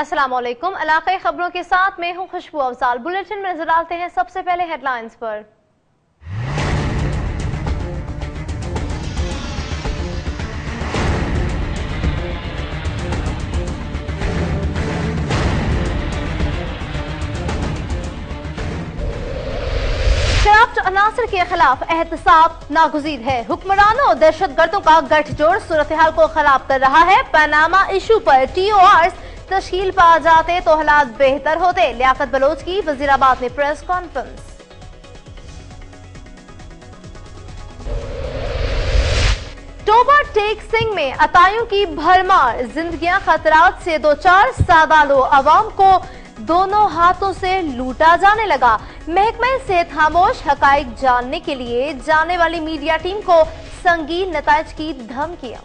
अस्सलाम वालेकुम। इलाकाई खबरों के साथ मैं हूं खुशबू अफजाल। बुलेटिन में नजर डालते हैं सबसे पहले हेडलाइंस पर। करप्ट अनासर के खिलाफ एहतसाब नागुज़ीर है। हुक्मरानों और दहशतगर्दों का गठजोड़ सूरत हाल को खराब कर रहा है। पनामा इशू पर TORs तश्कील पा जाते तो हालात बेहतर होते। लियाकत बलोच की वजीराबाद में प्रेस कॉन्फ्रेंस। टोबा टेक सिंह में अतायों की भरमार, जिंदगियां खतरात से दो चार, सादालो अवाम को दोनों हाथों से लूटा जाने लगा। महकमा सेहत खामोश, हकाइक जानने के लिए जाने वाली मीडिया टीम को संगीन नताइज की धमकियां।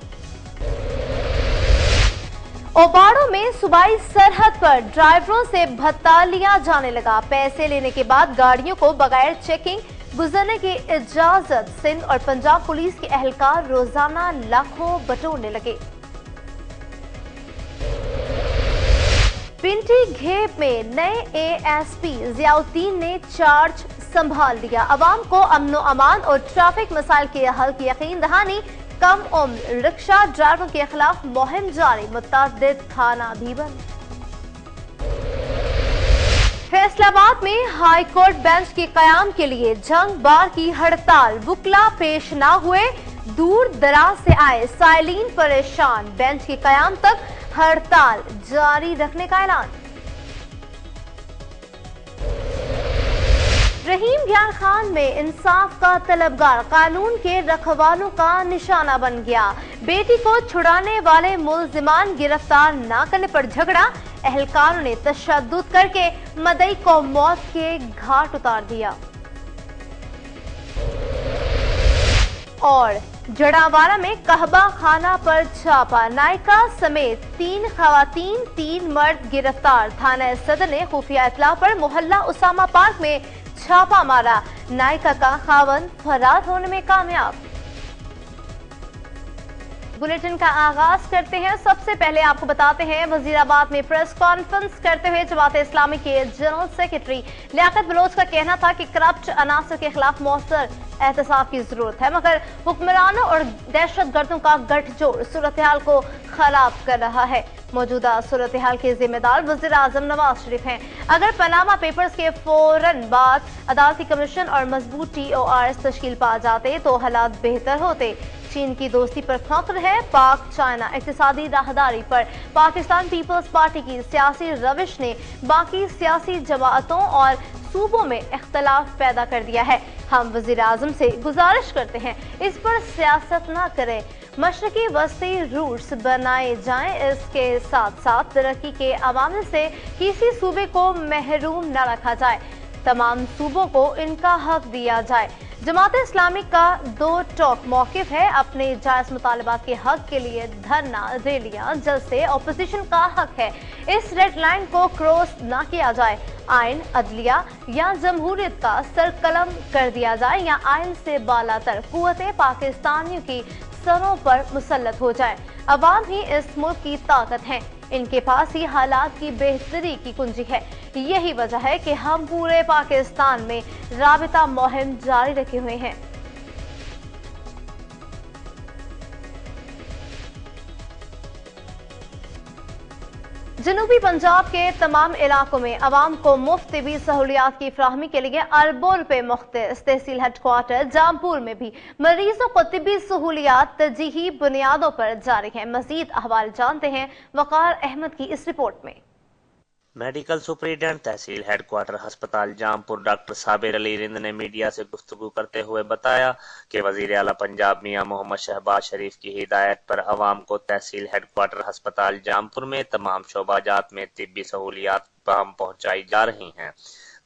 ओबाड़ो में सूबाई सरहद पर ड्राइवरों से भत्ता लिया जाने लगा। पैसे लेने के बाद गाड़ियों को बगैर चेकिंग गुजरने की इजाजत। सिंध और पंजाब पुलिस के एहलकार रोजाना लाखों बटोरने लगे। पिंटी घेप में नए ASP जियाउद्दीन ने चार्ज संभाल लिया। अवाम को अमनो अमान और ट्रैफिक मसाइल के हल की यकीन दहानी। कम उम्र रिक्शा ड्राइवरों के खिलाफ मुहिम जारी, मुतअद्दिद थाना भी बंद। फैसलाबाद में हाई कोर्ट बेंच के कयाम के लिए जंग बार की हड़ताल। वुकला पेश न हुए, दूर दराज से आए साइलीन परेशान। बेंच के कयाम तक हड़ताल जारी रखने का ऐलान। रहीम ज्ञान खान में इंसाफ का तलबगार कानून के रखवालों का निशाना बन गया। बेटी को छुड़ाने वाले मुल्जिमान गिरफ्तार न करने पर झगड़ा। एहलकारों ने तशद्दुद करके मदई को मौत के घाट उतार दिया। और जड़ावाला में कहबा खाना पर छापा। नायका समेत 3 खवातीन 3 मर्द गिरफ्तार। थाना सदर ने खुफिया इत्तला पर मोहल्ला उसामा पार्क में छापा मारा। नायका का खावन फरार होने में कामयाब। बुलेटिन का आगाज करते हैं। सबसे पहले आपको बताते हैं वजीराबाद में प्रेस कॉन्फ्रेंस करते हुए जमात इस्लामी के जनरल सेक्रेटरी लियाकत बलोच का कहना था कि करप्ट अनासर के खिलाफ मौसर एहतसाब की जरूरत है, मगर हुक्मरानों और दहशतगर्दों का गठजोड़ सूरत हाल को खराब कर रहा है। मौजूदा सूरत हाल के जिम्मेदार वज़ीर आज़म नवाज शरीफ हैं। अगर पनामा पेपर्स के फौरन बाद अदालती कमीशन और मजबूत TORs तश्कील पा जाते तो हालात बेहतर होते। चीन की दोस्ती पर फख्र है। पाक चाइना इक्तिसादी राहदारी पर पाकिस्तान पीपल्स पार्टी की सियासी रविश ने बाकी सियासी जमातों और सूबों में इख्तलाफ पैदा कर दिया है। हम वज़ीर आज़म से गुजारिश करते हैं इस पर सियासत न करें, मशरकी वस्ती रूट्स बनाए जाएं। इसके साथ साथ तरक्की के अवामिल से किसी सूबे को महरूम न रखा जाए। तमाम सूबों को इनका हक दिया जाए। जमात इस्लामी का 2 टॉक मौकिफ है। अपने जायज मुतालबात के हक के लिए धरना, रैलियां, जलसे अपोजिशन का हक है। इस रेड लाइन को क्रॉस ना किया जाए। आइन, अदलिया या जमहूरियत का सरकलम कर दिया जाए या आइन से बालातर कुव्वतें पाकिस्तानियों की सरों पर मुसल्लत हो जाए। अवाम ही इस मुल्क की ताकत है, इनके पास ही हालात की बेहतरी की कुंजी है। यही वजह है कि हम पूरे पाकिस्तान में राबिता मुहिम जारी रखे हुए हैं। जनूबी पंजाब के तमाम इलाकों में अवाम को मुफ्त तिबी सहूलियात की फराहमी के लिए अरबों रुपए मुख्तस। तहसील हेडक्वार्टर जामपुर में भी मरीजों को तिबी सहूलियात तरजीही बुनियादों पर जारी है। मजीद अहवाल जानते हैं वकार अहमद की इस रिपोर्ट में। मेडिकल सुपरिटेंडेंट तहसील हेडक्वार्टर अस्पताल जामपुर डॉक्टर साबिर अली रिंद ने मीडिया से गुफ्तगू करते हुए बताया कि वजीर आला पंजाब मियां मोहम्मद शहबाज शरीफ की हिदायत पर अवाम को तहसील हेडक्वार्टर अस्पताल जामपुर में तमाम शोबाजात में तिब्बी सहूलियात बहम पहुंचाई जा रही हैं।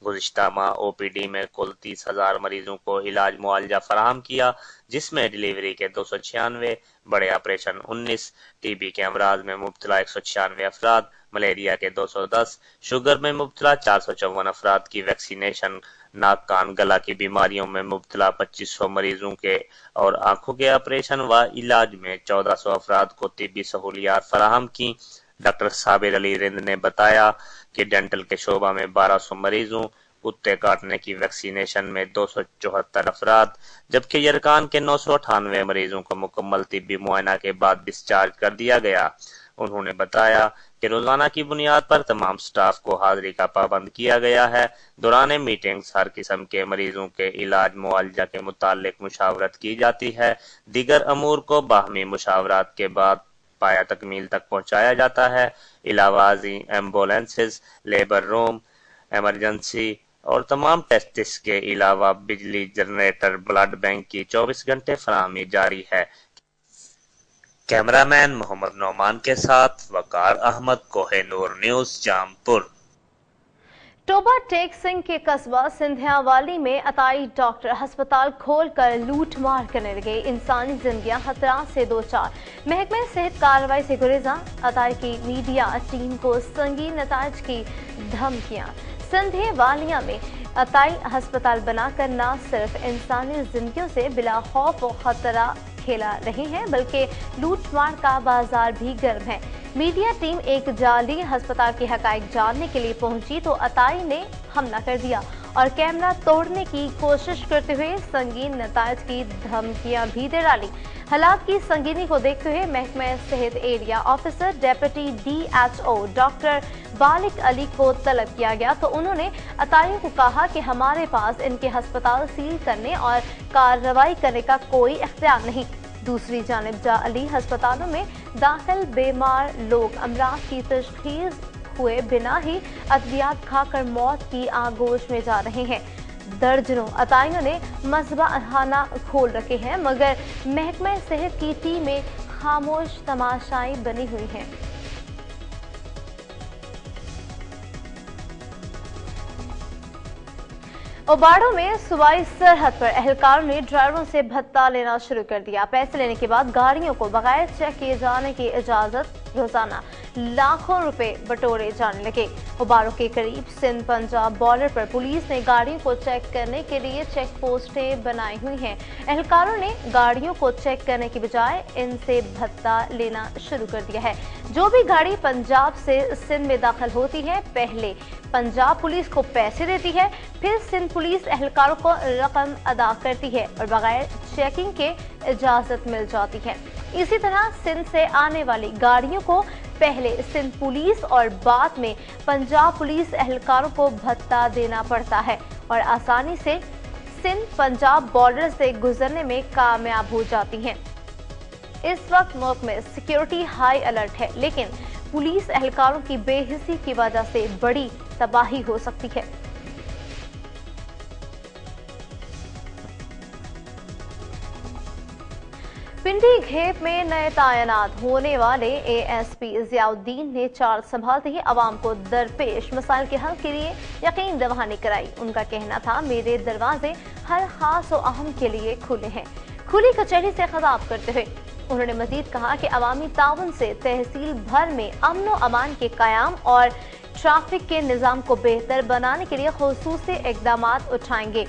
गुज़िश्ता माह OPD में कुल 30,000 मरीजों को इलाज मुआवजा फराहम किया, जिसमें डिलीवरी के 296, बड़े ऑपरेशन 19, TB के अमराज में मुब्तला 196 अफराद, मलेरिया के 210, शुगर में मुब्तला 454 अफराद की वैक्सीनेशन, नाक कान गला की बीमारियों में मुब्तला 2500 मरीजों के और आंखों के ऑपरेशन व इलाज में 1400 अफराद को तिब्बी सहूलियात फराहम की। डॉक्टर साबिर अली रिंद ने बताया कि डेंटल के शोबा में 1200 मरीजों, कुत्ते काटने की वैक्सीनेशन में 274 अफराद, जबकि यरकान के 998 मरीजों को मुकम्मल तिब्बी मुआयना के बाद डिस्चार्ज कर दिया गया। उन्होंने बताया कि रोजाना की बुनियाद पर तमाम स्टाफ को हाजिरी का पाबंद किया गया है। दौरान मीटिंग्स हर किस्म के मरीजों के इलाज मुआवजा के मुतालिक मुशावरत की जाती है। दीगर अमूर को बाहमी मुशावरात के बाद पाया तकमील तक पहुंचाया जाता है। इलावाजी एम्बुलेंसेस, लेबर रूम, इमरजेंसी और तमाम टेस्टिस के अलावा बिजली जनरेटर, ब्लड बैंक की 24 घंटे फराहमी जारी है। कैमरामैन मोहम्मद नौमान के साथ वकार अहमद, कोहिनूर न्यूज, जामपुर। टोबा टेक सिंह के कस्बा सिंधियावाली में अताई डॉक्टर अस्पताल खोलकर लूट मार करने लगे। इंसानी जिंदगियां खतरा से दो चार। महकमे सेहत कार्रवाई से गुरेजा। अताई की मीडिया टीम को संगीन नताज की धमकियां। सिंधियावालिया में अताई अस्पताल बनाकर न सिर्फ इंसानी जिंदगियों से बिला खौफ और खतरा खेला रहे हैं, बल्कि लूटमार का बाजार भी गर्म है। मीडिया टीम एक जाली अस्पताल के हकाइक जानने के लिए पहुंची तो अताई ने हमला कर दिया और कैमरा तोड़ने की कोशिश करते हुए संगीन नताज की धमकियां भी दे डाली। हालात की संगीनी को देखते हुए महकमा सेहत area officer deputy DHO doctor Baligh Ali को तलब किया गया तो उन्होंने अताइयों को कहा कि हमारे पास इनके अस्पताल सील करने और कार्रवाई करने का कोई इख्तियार नहीं। दूसरी जानिब जाली अस्पतालों में दाखिल बीमार लोग अमराज की तशखीस हुए बिना ही अद्वियात खाकर मौत की आगोश में जा रहे हैं। दर्जनों अताइयों ने मज़बाखाना खोल रखे हैं, मगर महकमा सेहत की टीमें खामोश तमाशाई बनी हुई हैं। ओबाड़ो में सूबाई सरहद पर एहलकारों ने ड्राइवरों से भत्ता लेना शुरू कर दिया। पैसे लेने के बाद गाड़ियों को बगैर चेक किए जाने की इजाजत। रोजाना लाखों रुपए बटोरे जाने लगे। ओबाड़ो के करीब सिंध पंजाब बॉर्डर पर पुलिस ने गाड़ियों को चेक करने के लिए चेक पोस्टें बनाई हुई हैं। एहलकारों ने गाड़ियों को चेक करने की बजाय इनसे भत्ता लेना शुरू कर दिया है। जो भी गाड़ी पंजाब से सिंध में दाखिल होती है, पहले पंजाब पुलिस को पैसे देती है, फिर सिंध पुलिस एहलकारों को रकम अदा करती है और बगैर चेकिंग के इजाजत मिल जाती है। इसी तरह सिंध से आने वाली गाड़ियों को पहले सिंध पुलिस और बाद में पंजाब पुलिस एहलकारों को भत्ता देना पड़ता है और आसानी से सिंध पंजाब बॉर्डर से गुजरने में कामयाब हो जाती हैं। इस वक्त मुल्क में सिक्योरिटी हाई अलर्ट है, लेकिन पुलिस एहलकारों की बेहिसी की वजह से बड़ी तबाही हो सकती है। पिंडी घेप में नए तैनात होने वाले ASP जियाउद्दीन ने चार्ज संभालते ही आवाम को दरपेश मसाइल के हल के लिए यकीन दहानी कराई। उनका कहना था, मेरे दरवाजे हर खास और अहम के लिए खुले हैं। खुली कचहरी से खिताब करते हुए उन्होंने मजीद कहा कि अवामी ताउन से तहसील भर में अमन व अमान के कायम और ट्रैफिक के निज़ाम को बेहतर बनाने के लिए खुसूसी इक़दामात उठाएंगे।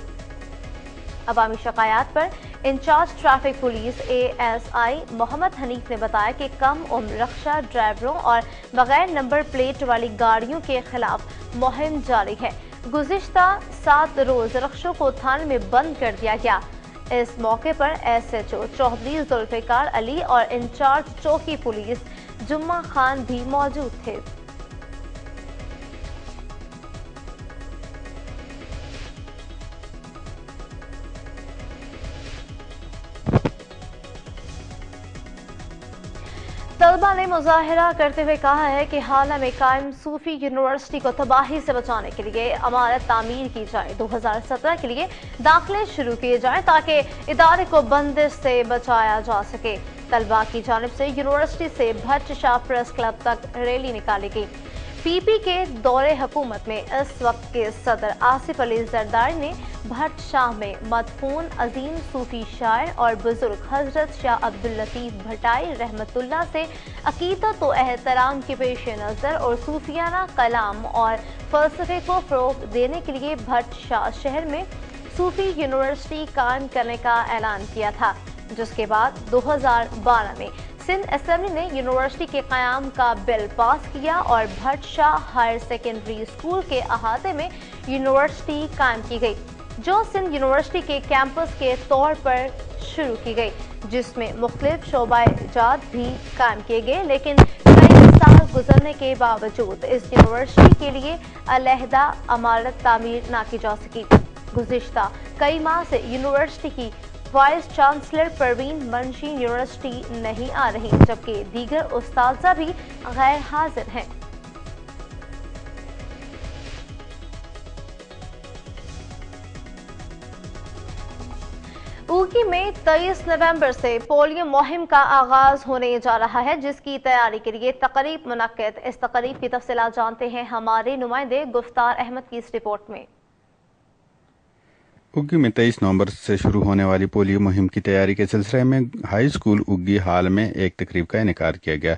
अवामी शिकायत पर incharge traffic police ASI Mohammad Hanif ने बताया कि कम उम्र रक्षा ड्राइवरों और बगैर नंबर प्लेट वाली गाड़ियों के खिलाफ मुहिम जारी है। गुज़िश्ता 7 रोज रक्षों को थाने में बंद कर दिया गया। इस मौके पर SHO चौधरी जुल्फिकार अली और इंचार्ज चौकी पुलिस जुम्मा खान भी मौजूद थे। तलबा ने मुजाहिरा करते हुए कहा है कि हाल में कायम सूफी यूनिवर्सिटी को तबाही से बचाने के लिए इमारत तामीर की जाए। 2017 के लिए दाखिले शुरू किए जाएं ताकि इदारे को बंदिश से बचाया जा सके। तलबा की जानिब से यूनिवर्सिटी से भट्ट शाह प्रेस क्लब तक रैली निकाली गई। PP के दौरे हुकूमत में इस वक्त के सदर आसिफ अली जरदारी ने भट्ट शाह में मदफून अजीम सूफी शायर और बुजुर्ग हजरत शाह अब्दुल लतीफ भटाई रहमतुल्लाह से अकीदत व एहतराम के पेश नज़र और सूफियाना कलाम और फ़लसफ़े को फ़रोग़ देने के लिए भट्ट शाह शहर में सूफी यूनिवर्सिटी कायम करने का ऐलान किया था, जिसके बाद 2012 में सिंध असेंबली ने यूनिवर्सिटी के क़याम का बिल पास किया और Bhatt Shah higher secondary school के अहाते में यूनिवर्सिटी कायम की गई, जो सिंध यूनिवर्सिटी के कैंपस के तौर पर शुरू की गई, जिसमें मुख्तलिफ शोबा-ए-इजाद भी कायम किए गए। लेकिन कई साल गुजरने के बावजूद इस यूनिवर्सिटी के लिए अलहदा इमारत तामीर न की जा सकी। गुज़िश्ता कई माह से यूनिवर्सिटी की vice chancellor Parveen Munshi university नहीं आ रही, जबकि दीगर उस्ताज़ा भी गैर हाजिर हैं। ऊगी में 23 नवंबर से पोलियो मुहिम का आगाज होने जा रहा है, जिसकी तैयारी के लिए तकरीब मुनक्किद। इस तकरीब की तफसीलात जानते हैं हमारे नुमाइंदे गुफ्तार अहमद की इस रिपोर्ट में। उग्गी में 23 नवंबर से शुरू होने वाली पोलियो मुहिम की तैयारी के सिलसिले में हाई स्कूल उग्गी हाल में एक तकरीब का इनेकाद किया गया।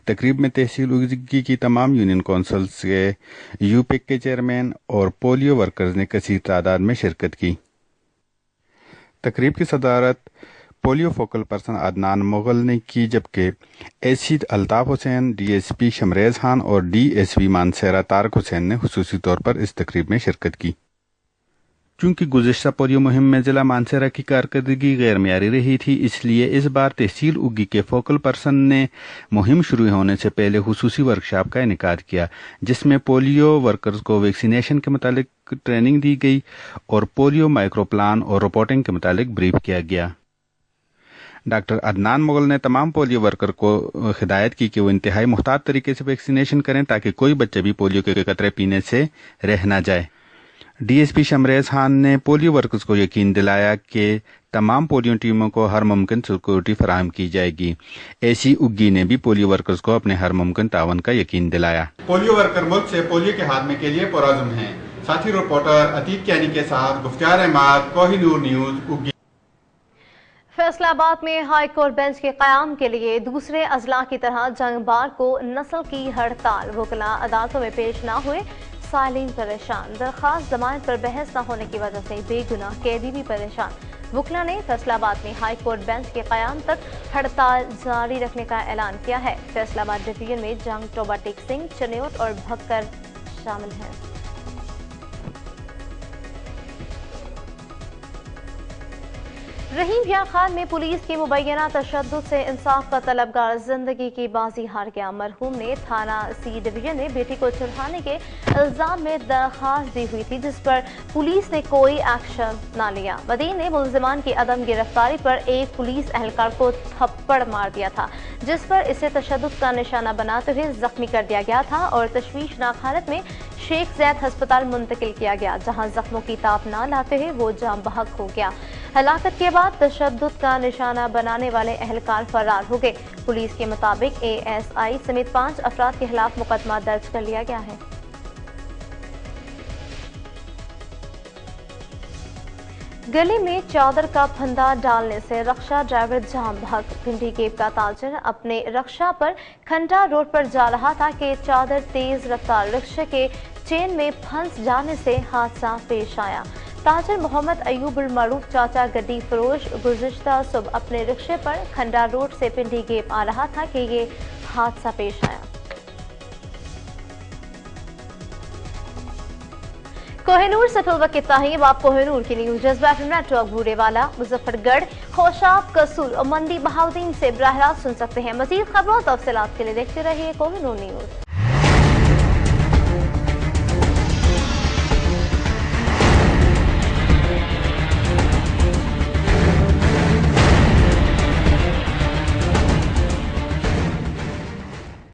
तकरीब में तहसील उग्गी की तमाम यूनियन काउंसिल्स के यूपिक के चेयरमैन और पोलियो वर्कर्स ने कसीर तादाद में शिरकत की। तकरीब की सदारत polio focal person Adnan Mughal ने की, जबकि एसी अल्ताफ हुसैन, DSP शमरेज खान और DSP मानसेरा तारक हुसैन ने खुसूसी तौर पर इस तकरीब में शिरकत की। चूंकि गुज़िश्ता पोलियो मुहिम में जिला मानसेरा की कारकर्दगी गैर मियारी रही थी, इसलिए इस बार तहसील उग्गी के फोकल पर्सन ने मुहिम शुरू होने से पहले खुसूसी वर्कशॉप का इनेकाद किया, जिसमें पोलियो वर्कर्स को वैक्सीनेशन के मुतालिक ट्रेनिंग दी गई और पोलियो माइक्रो प्लान और रिपोर्टिंग के मुतालिक ब्रीफ किया गया। डॉक्टर अदनान मुगल ने तमाम पोलियो वर्कर को हिदायत की कि वो इंतहाई मुख्तार तरीके से वैक्सीनेशन करें ताकि कोई बच्चा भी पोलियो के कतरे पीने से रह न जाए। DSP शमरेज खान ने पोलियो वर्कर्स को यकीन दिलाया कि तमाम पोलियो टीमों को हर मुमकिन सिक्योरिटी फराहम की जाएगी। एसी उग्गी ने भी पोलियो वर्कर्स को अपने हर मुमकिन तावन का यकीन दिलाया। पोलियो वर्कर मुल्क से पोलियो के खात्मे के लिए पुरअज़्म हैं। साथी रिपोर्टर अतीक कैनी के साथ गुफ्तार अहमद, कोहिनूर न्यूज़, उग्गी। फैसलाबाद में हाई कोर्ट बेंच के क़याम के लिए दूसरे अजला की तरह जंग बार को नस्ल की हड़ताल। वकला अदालतों में पेश न हुए, सालीन परेशान। दरखास्त जमानत पर बहस न होने की वजह से बेगुनाह कैदी भी परेशान। वकला ने फैसलाबाद में हाई कोर्ट बेंच के क़याम तक हड़ताल जारी रखने का ऐलान किया है। फैसलाबाद डिवीजन में जंग, टोबा टेक सिंह, चन्योट और भक्कर शामिल हैं। रहीम यार खान में पुलिस की मुबैना तशद्दुद से इंसाफ का तलबगार जिंदगी की बाजी हार गया। मरहूम ने थाना C डिवीजन में बेटी को चुराने के इल्जाम में दरखास्त दी हुई थी, जिस पर पुलिस ने कोई एक्शन न लिया। वदीन ने मुलजिमान की अदम गिरफ्तारी पर एक पुलिस एहलकार को थप्पड़ मार दिया था, जिस पर इसे तशद्दुद का निशाना बनाते हुए जख्मी कर दिया गया था और तशवीशनाक हालत में शेख जैद अस्पताल मुंतकिल किया गया, जहां जख्मों की ताप न लाते हुए वो जाम बहक हो गया। हलाकत के बाद तशद्दुद का निशाना बनाने वाले एहलकार फरार हो गए। पुलिस के मुताबिक ASI समेत 5 अफराद के खिलाफ मुकदमा दर्ज कर लिया गया है। गले में चादर का फंदा डालने से रक्षा ड्राइवर जाम बहक। भिंडी गेप का ताजर अपने रक्षा पर खंडा रोड पर जा रहा था कि चादर तेज रफ्तार रिक्शे के चेन में फंस जाने से हादसा पेश आया। ताजर मोहम्मद अयूब उल मारूफ चाचा गड्डी फरोश गुज़िश्ता सुबह अपने रिक्शे पर खंडा रोड से पिंडी गेप आ रहा था कि ये हादसा पेश आया। कोहिनूर से फिल वक्त ताहीब आप कोहिनूर की न्यूज जज्बा नेटवर्क भूरेवाला, मुजफ्फरगढ़, खोशाब, कसूर और मंडी बहाउद्दीन से बराह रास्त सुन सकते हैं। मजीद खबरों और तफसीलात के लिए देखते रहिए कोहिनूर न्यूज।